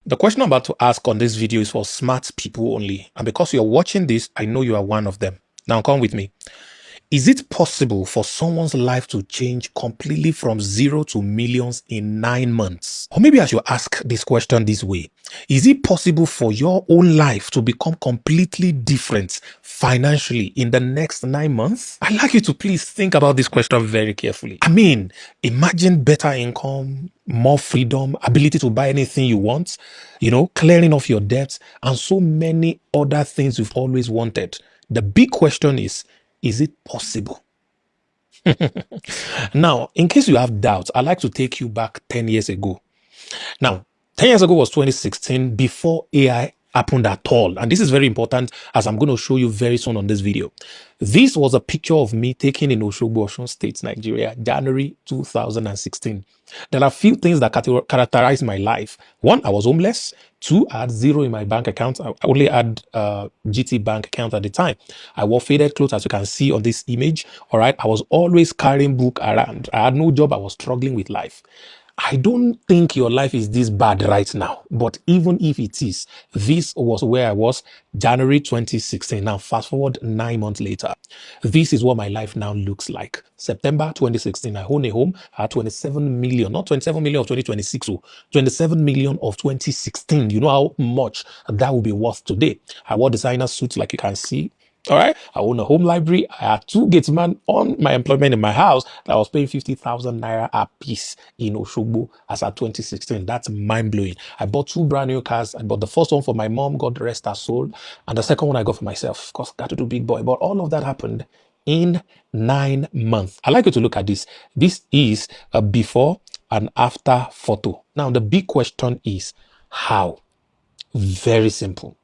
The question I'm about to ask on this video is for smart people only. And because you're watching this, I know you are one of them. Now come with me. Is it possible for someone's life to change completely from zero to millions in 9 months? Or maybe I should ask this question this way. Is it possible for your own life to become completely different financially in the next 9 months? I'd like you to please think about this question very carefully. I mean, imagine better income, more freedom, ability to buy anything you want, clearing off your debts, and so many other things you've always wanted. The big question is it possible? Now, in case you have doubts, I'd like to take you back 10 years ago. Now, 10 years ago was 2016, before AI happened at all. And this is very important, as I'm going to show you very soon on this video. This was a picture of me taken in Oshogbo, Osun State, Nigeria, January 2016. There are a few things that characterize my life. One, I was homeless. Two, I had zero in my bank account. I only had GT bank account at the time. I wore faded clothes, as you can see on this image. All right. I was always carrying book around. I had no job. I was struggling with life. I don't think your life is this bad right now, but even if it is, this was where I was January 2016. Now, fast forward 9 months later. This is what my life now looks like. September 2016, I own a home. I had 27 million, not 27 million of 2026, 27 million of 2016. You know how much that will be worth today. I wore designer suits like you can see. All right. I own a home library. I had two gatesmen on my employment in my house that I was paying 50,000 naira a piece in Oshogbo as at 2016. That's mind blowing. I bought two brand new cars. I bought the first one for my mom, God rest her soul. And the second one I got for myself. Of course, got to do big boy. But all of that happened in 9 months. I like you to look at this. This is a before and after photo. Now, the big question is how? Very simple.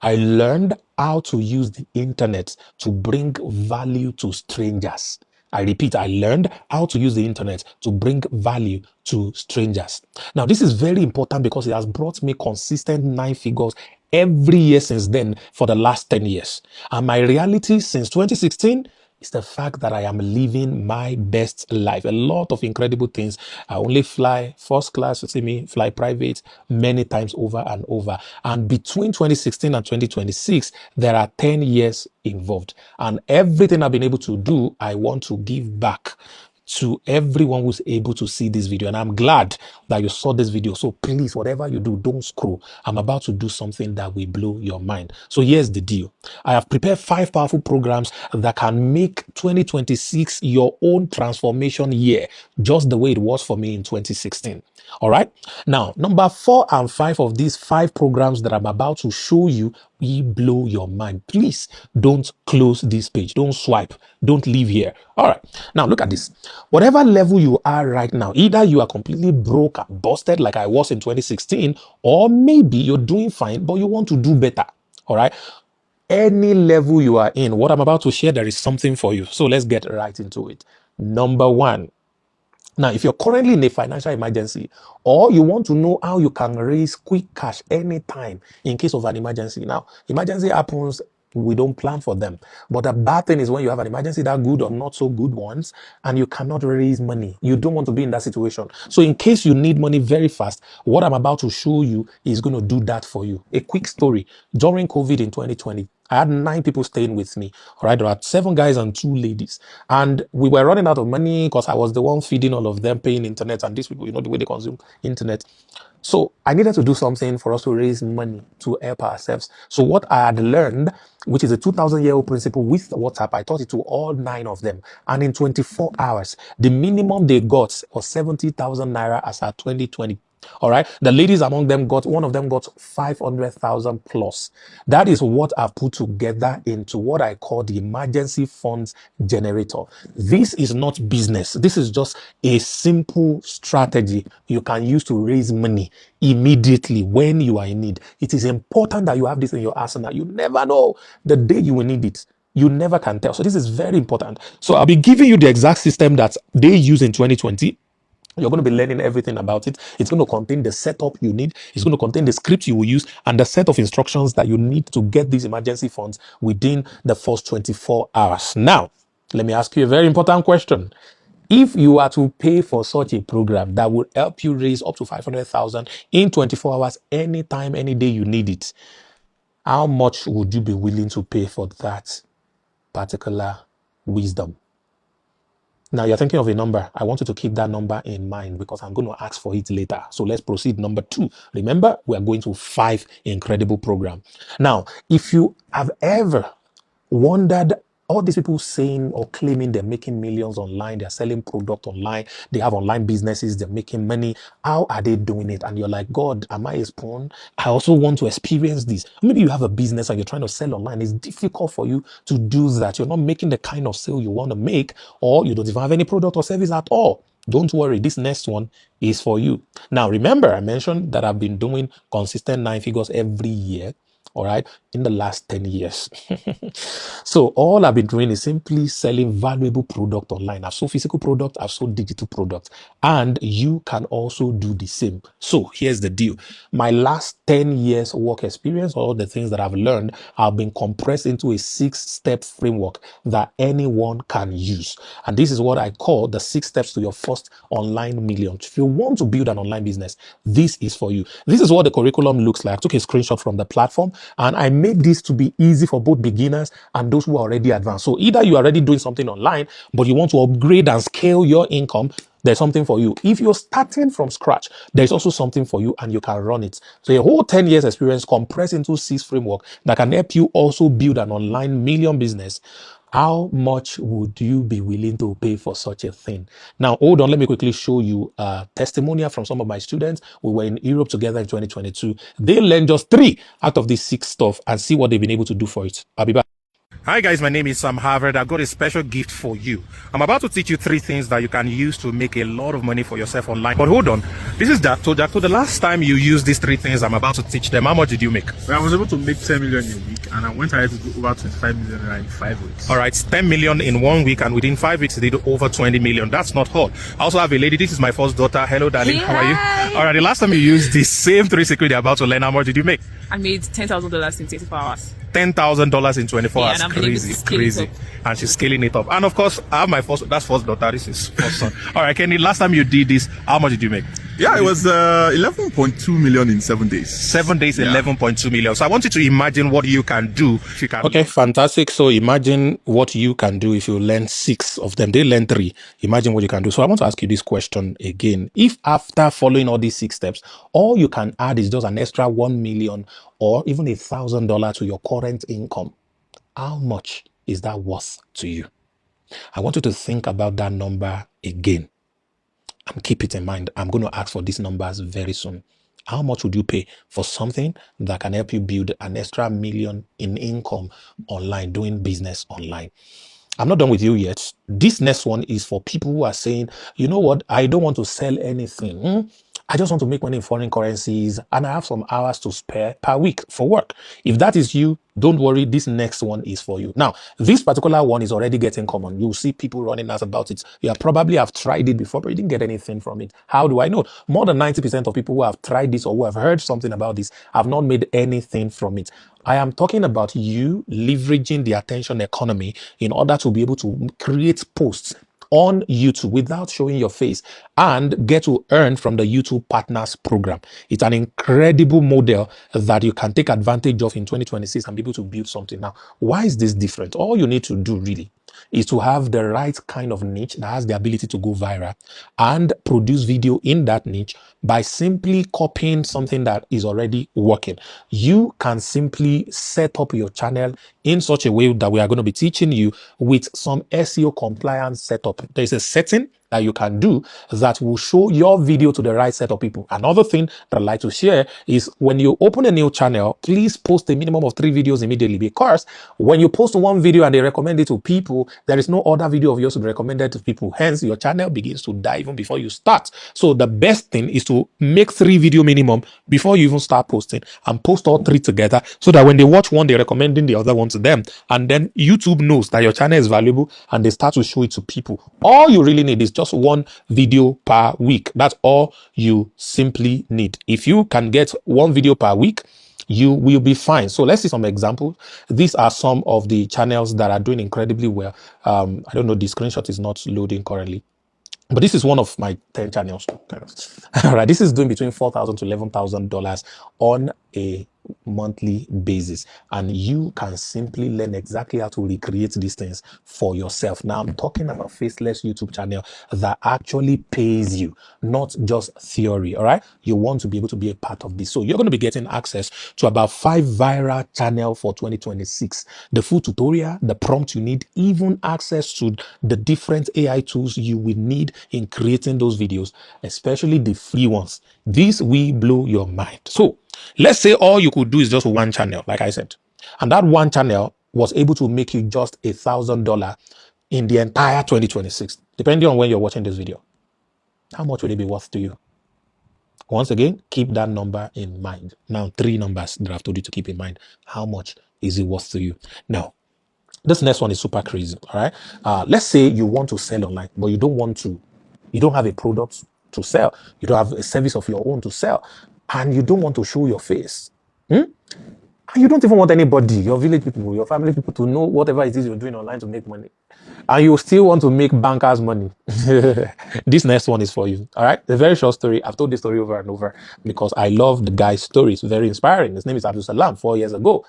I learned how to use the internet to bring value to strangers. I repeat, I learned how to use the internet to bring value to strangers. Now, this is very important because it has brought me consistent 9 figures every year since then for the last 10 years. And my reality since 2016 is the fact that I am living my best life. A lot of incredible things. I only fly first class, you see me fly private many times over and over. And between 2016 and 2026, there are 10 years involved. And everything I've been able to do, I want to give back to everyone who's able to see this video. And I'm glad that you saw this video. So please, whatever you do, don't scroll. I'm about to do something that will blow your mind. So here's the deal. I have prepared 5 powerful programs that can make 2026 your own transformation year, just the way it was for me in 2016. All right. Now, number 4 and 5 of these 5 programs that I'm about to show you will blow your mind. Please don't close this page. Don't swipe. Don't leave here. All right. Now, look at this. Whatever level you are right now, either you are completely broke and busted like I was in 2016, or maybe you're doing fine, but you want to do better. All right. Any level you are in, what I'm about to share, there is something for you. So let's get right into it. Number 1. Now, if you're currently in a financial emergency, or you want to know how you can raise quick cash anytime in case of an emergency. Now, emergency happens, we don't plan for them. But the bad thing is when you have an emergency, that good or not so good ones, and you cannot raise money. You don't want to be in that situation. So in case you need money very fast, what I'm about to show you is going to do that for you. A quick story. During COVID in 2020, I had 9 people staying with me. All right, there were 7 guys and 2 ladies. And we were running out of money because I was the one feeding all of them, paying internet. And these people, the way they consume internet. So I needed to do something for us to raise money to help ourselves. So what I had learned, which is a 2,000-year-old principle with WhatsApp, I taught it to all 9 of them. And in 24 hours, the minimum they got was 70,000 naira as at 2020. All right. The ladies among them one of them got 500,000 plus. That is what I've put together into what I call the emergency funds generator. This is not business. This is just a simple strategy you can use to raise money immediately when you are in need. It is important that you have this in your arsenal. You never know the day you will need it. You never can tell. So this is very important. So I'll be giving you the exact system that they use in 2020. You're going to be learning everything about it. It's going to contain the setup you need. It's going to contain the script you will use and the set of instructions that you need to get these emergency funds within the first 24 hours. Now, let me ask you a very important question. If you are to pay for such a program that will help you raise up to 500,000 in 24 hours, anytime, any day you need it, how much would you be willing to pay for that particular wisdom? Now you're thinking of a number. I want you to keep that number in mind because I'm going to ask for it later. So let's proceed. Number 2. Remember, we are going to 5 incredible program. Now, if you have ever wondered, all these people saying or claiming they're making millions online, they're selling product online, they have online businesses, they're making money. How are they doing it? And you're like, God, am I a spawn? I also want to experience this. Maybe you have a business and you're trying to sell online. It's difficult for you to do that. You're not making the kind of sale you want to make, or you don't even have any product or service at all. Don't worry, this next one is for you. Now, remember, I mentioned that I've been doing consistent 9 figures every year, all right, in the last 10 years. So all I've been doing is simply selling valuable product online. I've sold physical product, I've sold digital products, and you can also do the same. So here's the deal. My last 10 years work experience, all the things that I've learned have been compressed into a 6-step framework that anyone can use. And this is what I call the 6 steps to your first online million. If you want to build an online business, this is for you. This is what the curriculum looks like. I took a screenshot from the platform and I made this to be easy for both beginners and those who are already advanced. So either you are already doing something online, but you want to upgrade and scale your income, there's something for you. If you're starting from scratch, there's also something for you and you can run it. So a whole 10 years experience compressed into 6 framework that can help you also build an online million business. How much would you be willing to pay for such a thing? Now, hold on. Let me quickly show you a testimonial from some of my students. We were in Europe together in 2022. They learned just 3 out of these 6 stuff and see what they've been able to do for it. I'll be back. Hi guys, my name is Sam Harvard. I've got a special gift for you. I'm about to teach you 3 things that you can use to make a lot of money for yourself online. But hold on, this is Jackto. Jackto, the last time you used these 3 things I'm about to teach them, how much did you make? Well, I was able to make 10 million in a week, and I went ahead to do over 25 million in 5 weeks. All right, 10 million in 1 week, and within 5 weeks, they did over 20 million. That's not all. I also have a lady. This is my first daughter. Hello, darling. Hey, how are you? hi. All right, the last time you used the same 3 secrets you're about to learn, how much did you make? I made $10,000 in 24 hours. $10,000 in 24 hours. And I'm able to scale Crazy. it up. And she's scaling it up. And of course, I have my first daughter. This is first son. All right, Kenny, last time you did this, how much did you make? Yeah, it was 11.2 million in 7 days. 7 days, yeah. 11.2 million. So I want you to imagine what you can do if you can. Okay, fantastic. So imagine what you can do if you learn 6 of them. They learn 3. Imagine what you can do. So I want to ask you this question again. If after following all these 6 steps, all you can add is just an extra 1 million or even $1,000 to your current income, how much is that worth to you? I want you to think about that number again and keep it in mind. I'm going to ask for these numbers very soon. How much would you pay for something that can help you build an extra million in income online, doing business online? I'm not done with you yet. This next one is for people who are saying, you know what, I don't want to sell anything. I just want to make money in foreign currencies and I have some hours to spare per week for work. If that is you, don't worry, this next one is for you. Now, this particular one is already getting common. You'll see people running ads about it. You probably have tried it before, but you didn't get anything from it. How do I know? More than 90% of people who have tried this or who have heard something about this have not made anything from it. I am talking about you leveraging the attention economy in order to be able to create posts on YouTube without showing your face and get to earn from the YouTube Partners Program. It's an incredible model that you can take advantage of in 2026 and be able to build something. Now, why is this different? All you need to do really is to have the right kind of niche that has the ability to go viral and produce video in that niche by simply copying something that is already working. You can simply set up your channel in such a way that we are going to be teaching you with some SEO compliance setup. There's a setting that you can do that will show your video to the right set of people. Another thing that I'd like to share is when you open a new channel, please post a minimum of 3 videos immediately, because when you post 1 video and they recommend it to people, there is no other video of yours to be recommended to people. Hence, your channel begins to die even before you start. So the best thing is to make 3 video minimum before you even start posting, and post all 3 together so that when they watch one, they're recommending the other one to them. And then YouTube knows that your channel is valuable and they start to show it to people. All you really need is just 1 video per week. That's all you simply need. If you can get 1 video per week, you will be fine. So let's see some examples. These are some of the channels that are doing incredibly well. I don't know, the screenshot is not loading currently. But this is one of my 10 channels. Kind of. All right. This is doing between $4,000 to $11,000 on a monthly basis. And you can simply learn exactly how to recreate these things for yourself. Now, I'm talking about faceless YouTube channel that actually pays you, not just theory. All right. You want to be able to be a part of this. So you're going to be getting access to about 5 viral channel for 2026. The full tutorial, the prompt you need, even access to the different AI tools you will need in creating those videos, especially the free ones. This will blow your mind. So let's say all you could do is just one channel, like I said, and that one channel was able to make you just $1,000 in the entire 2026, depending on when you're watching this video. How much would it be worth to you? Once again, keep that number in mind. Now, 3 numbers that I've told you to keep in mind. How much is it worth to you? Now, this next one is super crazy. All right. Let's say you want to sell online, but you don't have a product to sell. You don't have a service of your own to sell, and you don't want to show your face. And you don't even want anybody, your village people, your family people, to know whatever it is you're doing online to make money. And you still want to make bankers money. This next one is for you. All right. A very short story. I've told this story over and over because I love the guy's story. It's very inspiring. His name is Abdul Salam. 4 years ago,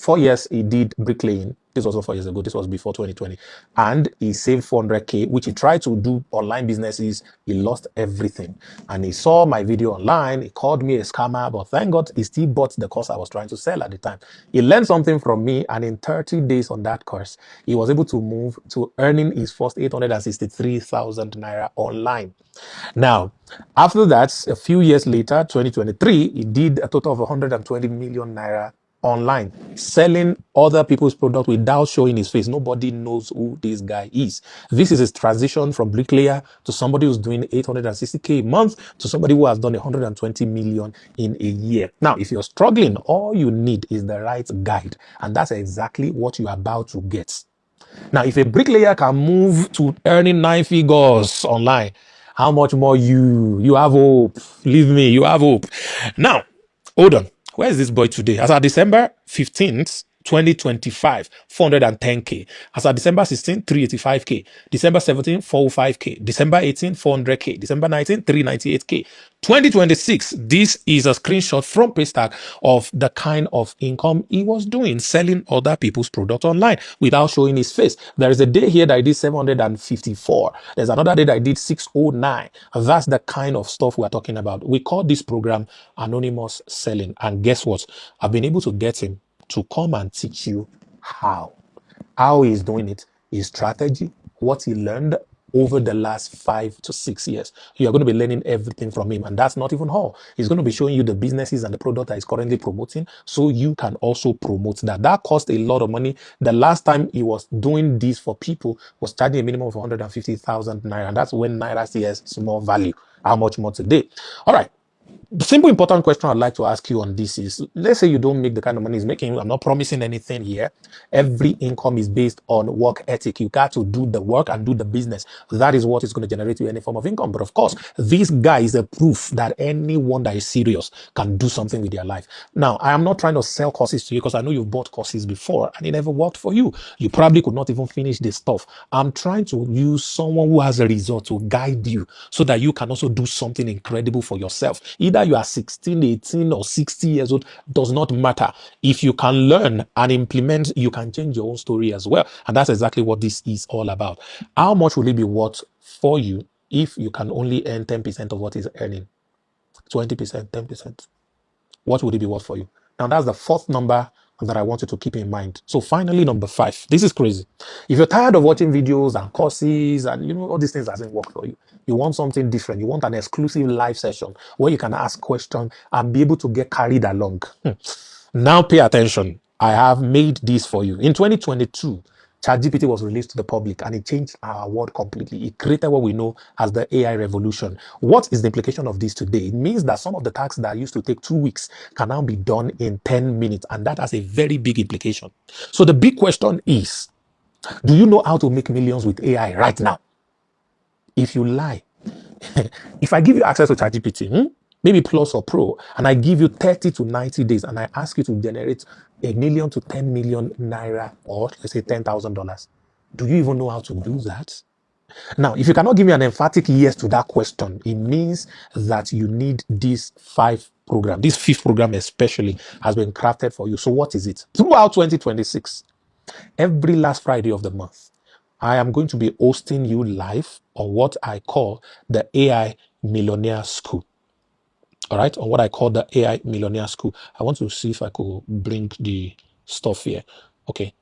4 years he did bricklaying. This was also 4 years ago. This was before 2020. And he saved 400K, which he tried to do online businesses. He lost everything. And he saw my video online. He called me a scammer, but thank God he still bought the course I was trying to sell at the time. He learned something from me. And in 30 days on that course, he was able to move to earning his first 863,000 naira online. Now, after that, a few years later, 2023, he did a total of 120 million naira online, selling other people's product without showing his face. Nobody knows who this guy is. This is his transition from bricklayer to somebody who's doing 860K a month to somebody who has done 120 million in a year. Now, if you're struggling, all you need is the right guide. And that's exactly what you're about to get. Now, if a bricklayer can move to earning 9 figures online, how much more you have hope. Leave me, you have hope. Now, hold on. Where is this boy today? As of December 15th, 2025, 410K. As of December 16th, 385K. December 17th, 405K. December 18th, 400K. December 19th, 398K. 2026, this is a screenshot from Paystack of the kind of income he was doing, selling other people's products online without showing his face. There is a day here that I did 754. There's another day that I did 609. That's the kind of stuff we're talking about. We call this program Anonymous Selling. And guess what? I've been able to get him to come and teach you how he's doing it, his strategy, what he learned over the last 5 to 6 years. You're going to be learning everything from him. And that's not even all. He's going to be showing you the businesses and the product that he's currently promoting so you can also promote that. That cost a lot of money. The last time he was doing this for people was charging a minimum of 150,000 naira. And that's when naira still has small value. How much more today? All right. The simple important question I'd like to ask you on this is, let's say you don't make the kind of money he's making. I'm not promising anything here. Every income is based on work ethic. You got to do the work and do the business. That is what is going to generate you any form of income. But of course, this guy is a proof that anyone that is serious can do something with their life. Now, I am not trying to sell courses to you because I know you've bought courses before and it never worked for you. You probably could not even finish this stuff. I'm trying to use someone who has a result to guide you so that you can also do something incredible for yourself. Either you are 16, 18, or 60 years old, does not matter. If you can learn and implement, you can change your own story as well. And that's exactly what this is all about. How much will it be worth for you if you can only earn 10% of what he's earning? 20%, 10%. What would it be worth for you? Now, that's the fourth number that I want you to keep in mind. So finally, number 5. This is crazy. If you're tired of watching videos and courses and all these things doesn't work for you, you want something different. You want an exclusive live session where you can ask questions and be able to get carried along. Now pay attention. I have made this for you. In 2022, ChatGPT was released to the public and it changed our world completely. It created what we know as the AI revolution. What is the implication of this today? It means that some of the tasks that used to take 2 weeks can now be done in 10 minutes. And that has a very big implication. So the big question is, do you know how to make millions with AI right now? If you lie, if I give you access to ChatGPT, maybe Plus or Pro, and I give you 30 to 90 days, and I ask you to generate 1 million to 10 million naira, or let's say $10,000, do you even know how to do that? Now, if you cannot give me an emphatic yes to that question, it means that you need this 5 program. This 5th program especially has been crafted for you. So what is it? Throughout 2026, every last Friday of the month, I am going to be hosting you live on what I call the AI Millionaire School. All right, on what I call the AI Millionaire School. I want to see if I could bring the stuff here. Okay.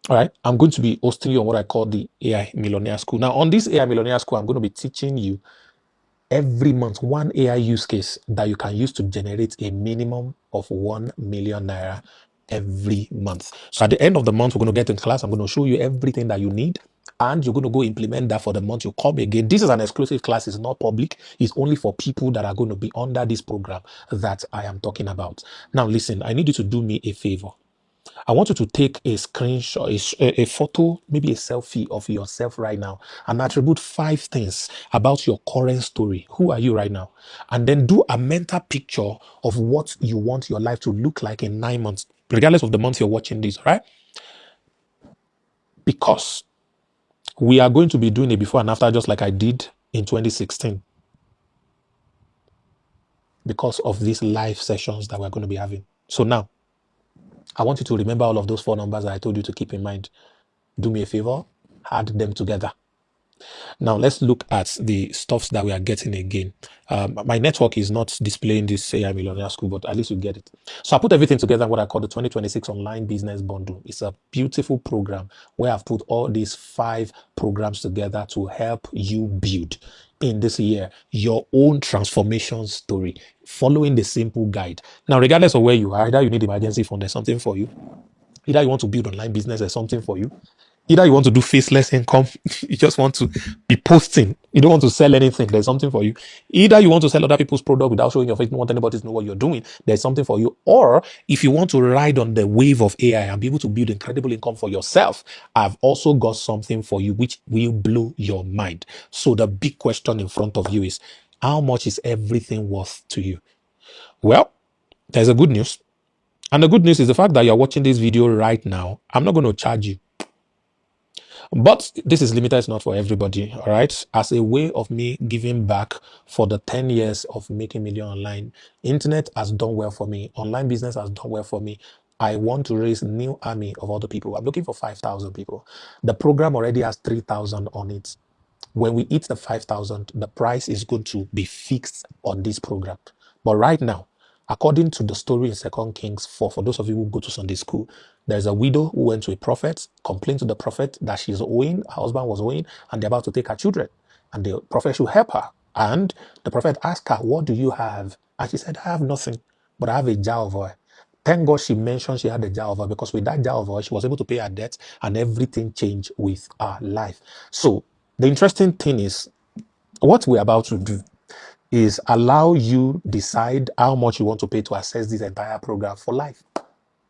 All right, I'm going to be hosting you on what I call the AI Millionaire School. Now, on this AI Millionaire School, I'm going to be teaching you every month one AI use case that you can use to generate a minimum of 1 million naira every month. So at the end of the month, we're going to get in class. I'm going to show you everything that you need, and you're going to go implement that for the month you come again. This is an exclusive class. It's not public. It's only for people that are going to be under this program that I am talking about. Now, listen, I need you to do me a favor. I want you to take a screenshot, a photo, maybe a selfie of yourself right now, and attribute 5 things about your current story. Who are you right now? And then do a mental picture of what you want your life to look like in 9 months, regardless of the month you're watching this, right? Because we are going to be doing a before and after, just like I did in 2016, because of these live sessions that we're going to be having. So now, I want you to remember all of those 4 numbers that I told you to keep in mind. Do me a favor, add them together. Now let's look at the stuffs that we are getting again. My network is not displaying this AI Millionaire School, but at least you get it. So I put everything together in what I call the 2026 Online Business Bundle. It's a beautiful program where I've put all these 5 programs together to help you build in this year your own transformation story, following the simple guide. Now, regardless of where you are, either you need emergency fund, there's something for you. Either you want to build online business, there's something for you. Either you want to do faceless income, you just want to be posting, you don't want to sell anything, there's something for you. Either you want to sell other people's product without showing your face, you don't want anybody to know what you're doing, there's something for you. Or if you want to ride on the wave of AI and be able to build incredible income for yourself, I've also got something for you which will blow your mind. So the big question in front of you is, how much is everything worth to you? Well, there's a good news. And the good news is the fact that you're watching this video right now, I'm not going to charge you. But this is limited, it's not for everybody, all right? As a way of me giving back for the 10 years of making million online, internet has done well for me. Online business has done well for me. I want to raise a new army of other people. I'm looking for 5,000 people. The program already has 3,000 on it. When we hit the 5,000, the price is going to be fixed on this program. But right now, according to the story in 2 Kings 4, for those of you who go to Sunday school, there's a widow who went to a prophet, complained to the prophet that she's owing, her husband was owing, and they're about to take her children. And the prophet should help her. And the prophet asked her, what do you have? And she said, I have nothing, but I have a jar of oil. Thank God she mentioned she had a jar of oil, because with that jar of oil, she was able to pay her debt and everything changed with her life. So the interesting thing is, what we're about to do is allow you decide how much you want to pay to access this entire program for life.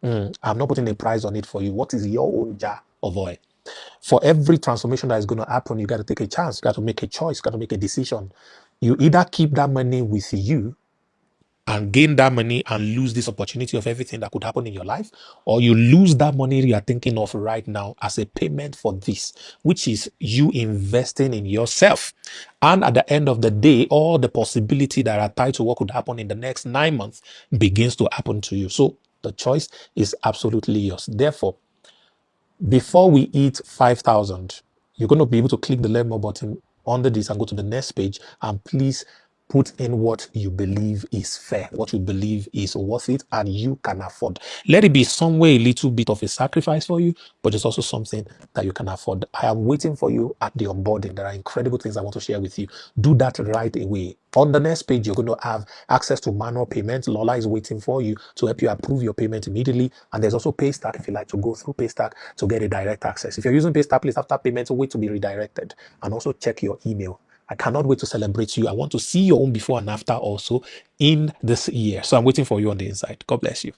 I'm not putting a price on it for you. What is your own jar of oil? For every transformation that is going to happen, you got to take a chance. You got to make a choice. You got to make a decision. You either keep that money with you and gain that money and lose this opportunity of everything that could happen in your life, or you lose that money you are thinking of right now as a payment for this, which is you investing in yourself. And at the end of the day, all the possibility that are tied to what could happen in the next 9 months begins to happen to you. So the choice is absolutely yours. Therefore, before we hit 5,000, you're going to be able to click the learn more button under this and go to the next page, and please put in what you believe is fair, what you believe is worth it and you can afford. Let it be somewhere a little bit of a sacrifice for you, but it's also something that you can afford. I am waiting for you at the onboarding. There are incredible things I want to share with you. Do that right away. On the next page, you're going to have access to manual payments. Lola is waiting for you to help you approve your payment immediately. And there's also Paystack if you like to go through Paystack to get a direct access. If you're using Paystack, please, after payment, wait to be redirected. And also check your email. I cannot wait to celebrate you. I want to see your own before and after also in this year. So I'm waiting for you on the inside. God bless you.